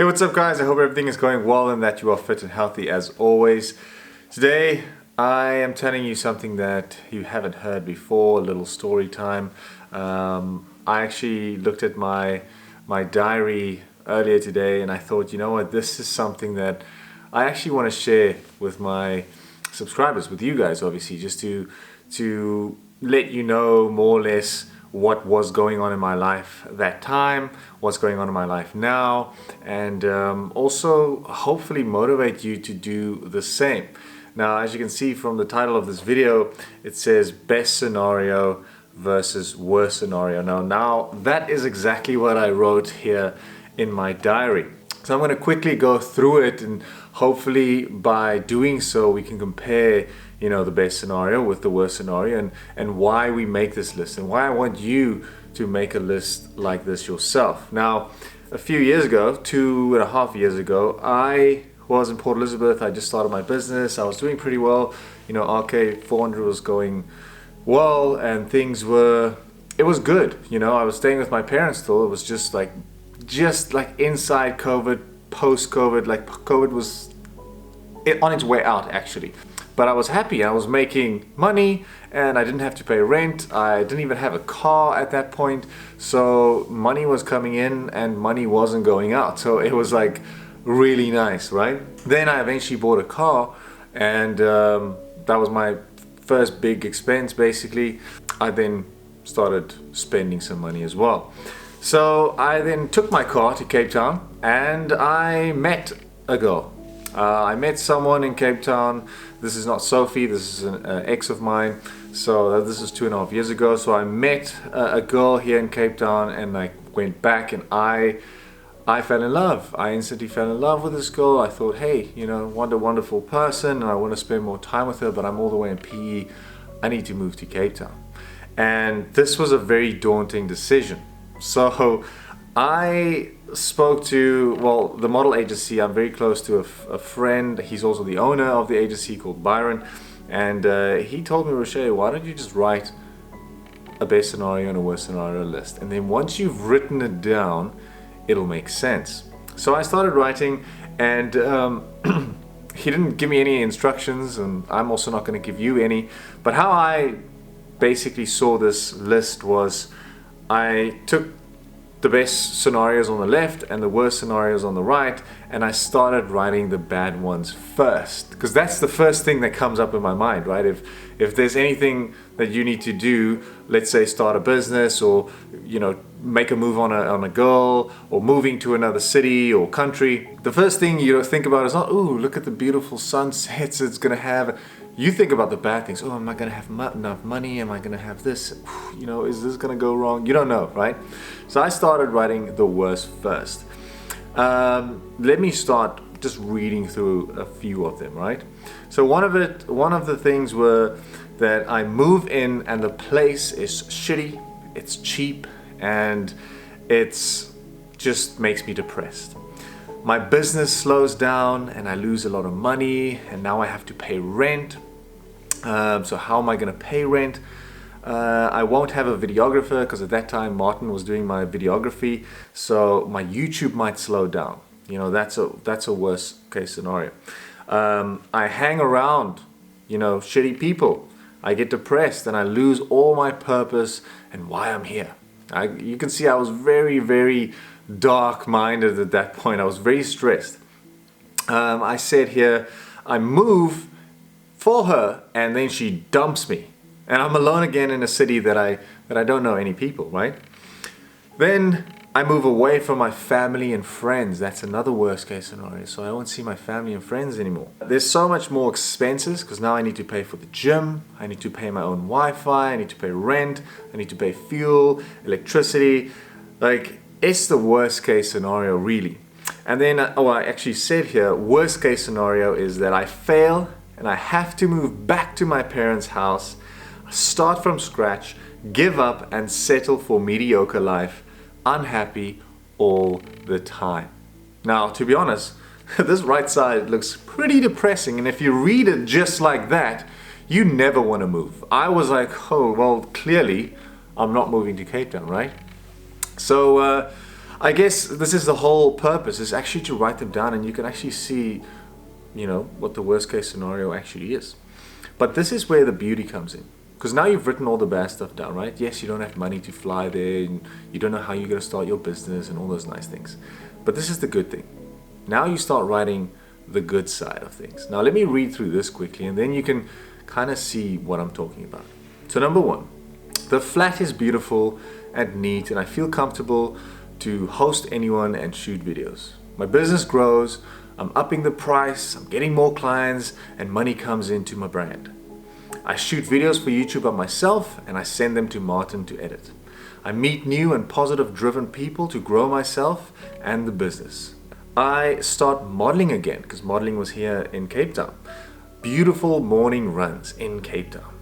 Hey, what's up guys? I hope everything is going well and that you are fit and healthy as always. Today I am telling you something that you haven't heard before, a little story time. I actually looked at my diary earlier today and I thought, you know what, this is something that I actually want to share with my subscribers, with you guys obviously, just to let you know more or less what was going on in my life at that time, what's going on in my life now, and also hopefully motivate you to do the same. Now, as you can see from the title of this video, it says best scenario versus worst scenario. Now that is exactly what I wrote here in my diary. So I'm going to quickly go through it, and hopefully by doing so we can compare, you know, the best scenario with the worst scenario, and why we make this list and why I want you to make a list like this yourself. Now, a few years ago, 2.5 years ago, I was in Port Elizabeth. I just started my business. I was doing pretty well. You know, RK400 was going well and it was good. You know, I was staying with my parents still. It was just like inside COVID, post-COVID, like COVID was on its way out actually. But I was happy, I was making money and I didn't have to pay rent. I didn't even have a car at that point. So money was coming in and money wasn't going out. So it was like really nice, right? Then I eventually bought a car, and that was my first big expense basically. I then started spending some money as well. So I then took my car to Cape Town and I met a girl. I met someone in Cape Town. This is not Sophie, this is an ex of mine. So this is 2.5 years ago. So I met a girl here in Cape Town and I went back and I fell in love. I instantly fell in love with this girl. I thought, hey, you know, what a wonderful person and I want to spend more time with her, but I'm all the way in PE. I need to move to Cape Town. And this was a very daunting decision. So I spoke to, well, the model agency. I'm very close to a friend. He's also the owner of the agency, called Byron. And he told me, Roche, why don't you just write a best scenario and a worst scenario list? And then once you've written it down, it'll make sense. So I started writing, and he didn't give me any instructions, and I'm also not going to give you any. But how I basically saw this list was, I took the best scenarios on the left and the worst scenarios on the right, and I started writing the bad ones first, because that's the first thing that comes up in my mind, right? If there's anything that you need to do, let's say start a business, or you know, make a move on a girl, or moving to another city or country, the first thing you think about is not, ooh, look at the beautiful sunsets it's gonna have. You think about the bad things. Oh, am I going to have enough money? Am I going to have this? You know, is this going to go wrong? You don't know, right? So I started writing the worst first. Let me start just reading through a few of them, right? So one of the things were that I move in and the place is shitty, it's cheap, and it's just makes me depressed. My business slows down and I lose a lot of money, and now I have to pay rent. So how am I going to pay rent? I won't have a videographer, because at that time Martin was doing my videography, so my YouTube might slow down. You know, that's a worst case scenario. I hang around, you know, shitty people. I get depressed and I lose all my purpose and why I'm here. You can see I was very, very dark-minded at that point. I was very stressed. I said here, I move for her and then she dumps me, and I'm alone again in a city that I don't know any people, right? Then I move away from my family and friends. That's another worst case scenario. So I won't see my family and friends anymore. There's so much more expenses, because now I need to pay for the gym, I need to pay my own Wi-Fi, I need to pay rent, I need to pay fuel, electricity. Like, it's the worst case scenario, really. And then, I actually said here, worst case scenario is that I fail and I have to move back to my parents' house, start from scratch, give up and settle for mediocre life, unhappy all the time. Now, to be honest, this right side looks pretty depressing, and if you read it just like that, you never want to move. I was like, oh, well, clearly I'm not moving to Cape Town, right? So I guess this is the whole purpose, is actually to write them down, and you can actually see, you know, what the worst case scenario actually is. But this is where the beauty comes in. Because now you've written all the bad stuff down, right? Yes, you don't have money to fly there, and you don't know how you're going to start your business and all those nice things. But this is the good thing. Now you start writing the good side of things. Now let me read through this quickly, and then you can kind of see what I'm talking about. So number one, the flat is beautiful and neat, and I feel comfortable to host anyone and shoot videos. My business grows, I'm upping the price, I'm getting more clients, and money comes into my brand. I shoot videos for YouTube by myself, and I send them to Martin to edit. I meet new and positive driven people to grow myself and the business. I start modeling again, because modeling was here in Cape Town. Beautiful morning runs in Cape Town.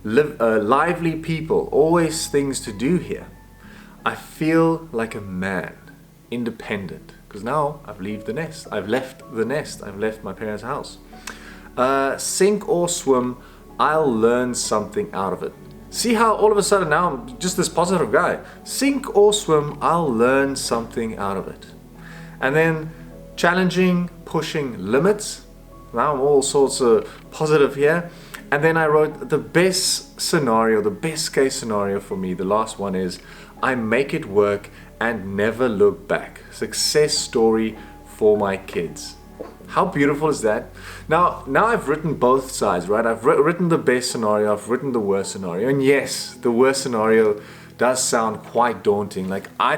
Lively people, always things to do here. I feel like a man, independent, because now I've left the nest. I've left my parents' house. Sink or swim, I'll learn something out of it. See how all of a sudden now I'm just this positive guy. Sink or swim, I'll learn something out of it. And then challenging, pushing limits. Now I'm all sorts of positive here. And then I wrote the best scenario, the best case scenario for me. The last one is I make it work and never look back. Success story for my kids. How beautiful is that? Now I've written both sides, right? I've written the best scenario, I've written the worst scenario. And yes, the worst scenario does sound quite daunting. Like I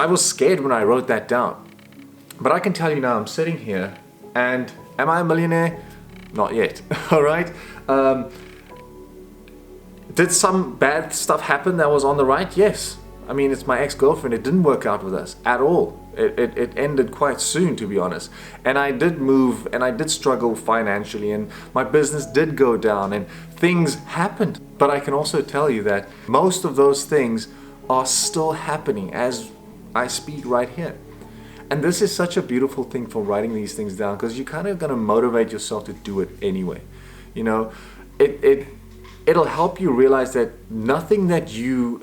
was scared when I wrote that down. But I can tell you now, I'm sitting here, and am I a millionaire? Not yet, all right? Did some bad stuff happen that was on the right? Yes. I mean, it's my ex-girlfriend. It didn't work out with us at all. It ended quite soon, to be honest. And I did move, and I did struggle financially, and my business did go down, and things happened. But I can also tell you that most of those things are still happening as I speak right here. And this is such a beautiful thing for writing these things down, because you're kind of going to motivate yourself to do it anyway. You know, it'll help you realize that nothing that you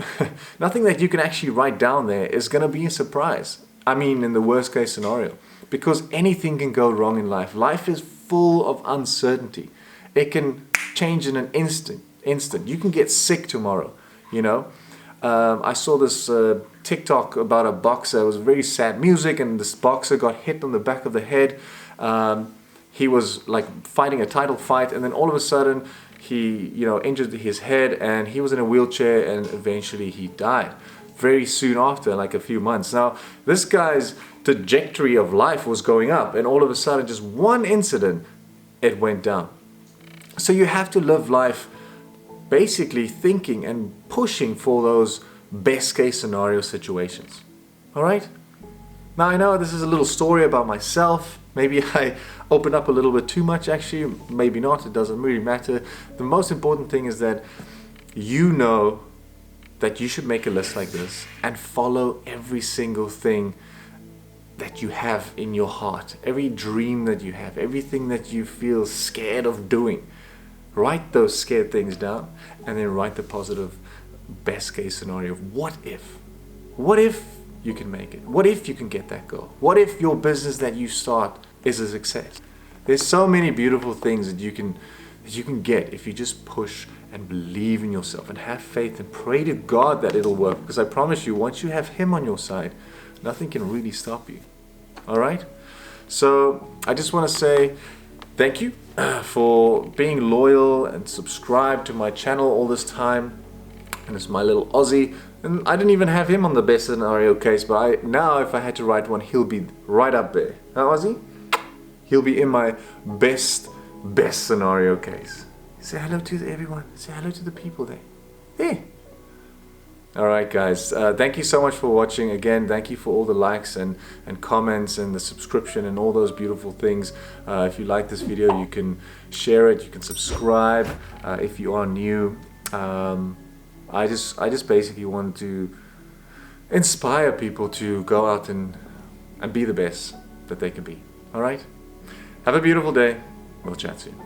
can actually write down there is going to be a surprise. I mean, in the worst case scenario, because anything can go wrong in life. Life is full of uncertainty. It can change in an instant. You can get sick tomorrow, you know. I saw this TikTok about a boxer. It was very sad music, and this boxer got hit on the back of the head. He was like fighting a title fight, and then all of a sudden he, you know, injured his head, and he was in a wheelchair, and eventually he died very soon after, like a few months. Now, this guy's trajectory of life was going up, and all of a sudden, just one incident, it went down. So you have to live life basically thinking and pushing for those best case scenario situations. All right? Now I know this is a little story about myself. Maybe I opened up a little bit too much, actually. Maybe not. It doesn't really matter. The most important thing is that you know that you should make a list like this and follow every single thing that you have in your heart, every dream that you have, everything that you feel scared of doing. Write those scared things down, and then write the positive best case scenario of what if. What if you can make it? What if you can get that goal? What if your business that you start is a success? There's so many beautiful things that you can get if you just push and believe in yourself and have faith and pray to God that it'll work. Because I promise you, once you have Him on your side, nothing can really stop you. All right? So I just want to say thank you for being loyal and subscribed to my channel all this time. And it's my little Aussie. And I didn't even have him on the best scenario case, but now if I had to write one, he'll be right up there. Huh, Aussie? He'll be in my best scenario case. Say hello to everyone. Say hello to the people there. There. Alright guys, thank you so much for watching. Again, thank you for all the likes and comments and the subscription and all those beautiful things. If you like this video, you can share it, you can subscribe if you are new. I just basically want to inspire people to go out and be the best that they can be. Alright? Have a beautiful day. We'll chat soon.